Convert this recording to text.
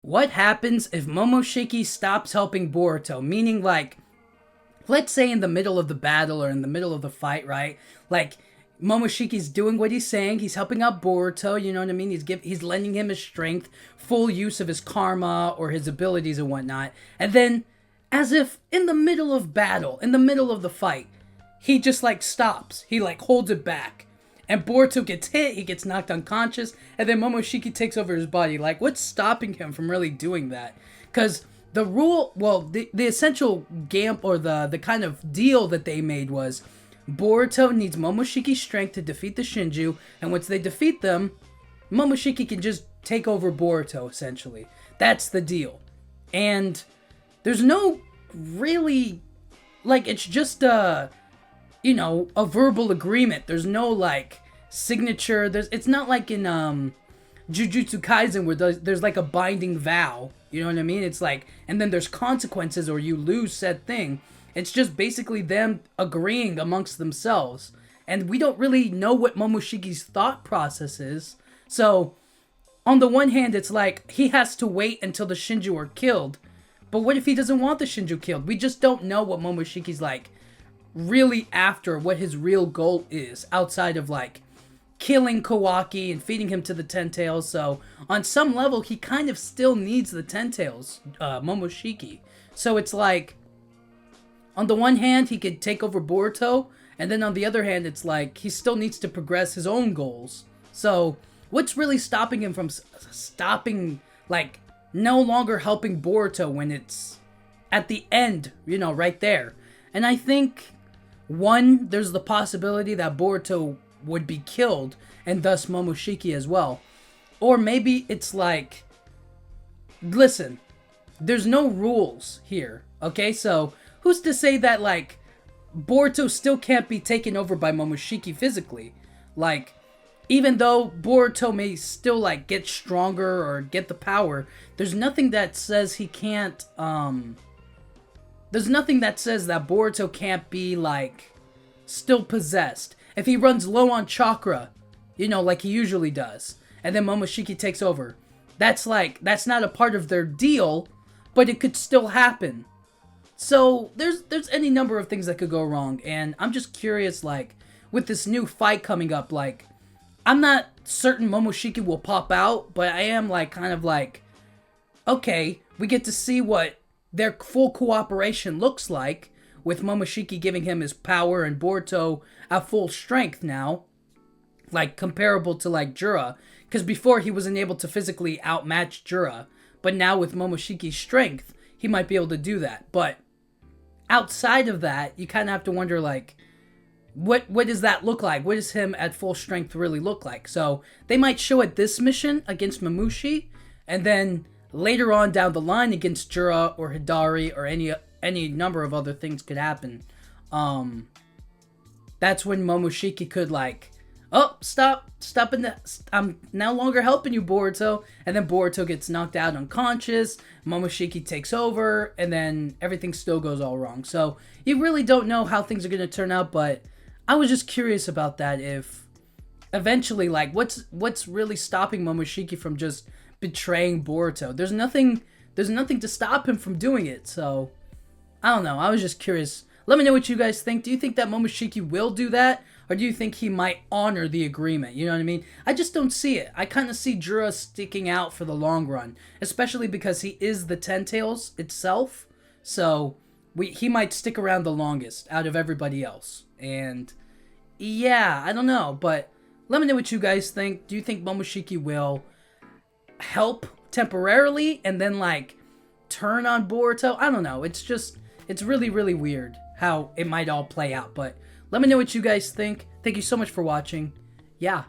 What happens if Momoshiki stops helping Boruto? Meaning, like, let's say in the middle of the battle or in the middle of the fight, right? Like, Momoshiki's doing what he's saying. He's helping out Boruto. You know what I mean? He's lending him his strength, full use of his karma or his abilities and whatnot. And then, as if in the middle of battle, in the middle of the fight, he just like stops. He like holds it back. And Boruto gets hit, he gets knocked unconscious, and then Momoshiki takes over his body. Like, what's stopping him from really doing that? Because the rule, well, the essential gamp or the kind of deal that they made was Boruto needs Momoshiki's strength to defeat the Shinju, and once they defeat them, Momoshiki can just take over Boruto, essentially. That's the deal. And there's no really, like, it's just a verbal agreement. There's no, like, signature. It's not like in, Jujutsu Kaisen where there's, like, a binding vow. You know what I mean? It's like, and then there's consequences or you lose said thing. It's just basically them agreeing amongst themselves. And we don't really know what Momoshiki's thought process is. So, on the one hand, it's like, he has to wait until the Shinju are killed. But what if he doesn't want the Shinju killed? We just don't know what Momoshiki's, like, really after, what his real goal is, outside of, like, killing Kawaki and feeding him to the Ten Tails. So, on some level, he kind of still needs the Ten Tails, Momoshiki. So, it's like, on the one hand, he could take over Boruto, and then on the other hand, it's like, he still needs to progress his own goals. So, what's really stopping him from stopping, like, no longer helping Boruto when it's at the end, right there? And I think, one, there's the possibility that Boruto would be killed, and thus Momoshiki as well. Or maybe it's like, listen, there's no rules here, okay? So, who's to say that, like, Boruto still can't be taken over by Momoshiki physically? Like, even though Boruto may still, like, get stronger or get the power, there's nothing that says he can't, there's nothing that says that Boruto can't be, like, still possessed. If he runs low on chakra, like he usually does, and then Momoshiki takes over, that's not a part of their deal, but it could still happen. So, there's any number of things that could go wrong, and I'm just curious, like, with this new fight coming up, like, I'm not certain Momoshiki will pop out, but I am, like, kind of like, okay, we get to see what their full cooperation looks like, with Momoshiki giving him his power and Boruto at full strength now, like, comparable to, like, Jura, because before he wasn't able to physically outmatch Jura, but now with Momoshiki's strength, he might be able to do that. But outside of that, you kind of have to wonder, like, what does that look like? What does him at full strength really look like? So, they might show it this mission against Mamushi, and then later on down the line against Jura or Hidari or any number of other things could happen. That's when Momoshiki could, like, oh, stop I'm no longer helping you, Boruto. And then Boruto gets knocked out unconscious, Momoshiki takes over, and then everything still goes all wrong. So, you really don't know how things are going to turn out, but I was just curious about that, if eventually, like, what's really stopping Momoshiki from just betraying Boruto? There's nothing to stop him from doing it, so I don't know. I was just curious. Let me know what you guys think. Do you think that Momoshiki will do that? Or do you think he might honor the agreement? You know what I mean? I just don't see it. I kind of see Jura sticking out for the long run. Especially because he is the Ten Tails itself. So, he might stick around the longest out of everybody else. And, yeah, I don't know. But, let me know what you guys think. Do you think Momoshiki will help temporarily and then, like, turn on Boruto? I don't know. It's really, really weird how it might all play out. But let me know what you guys think. Thank you so much for watching. Yeah.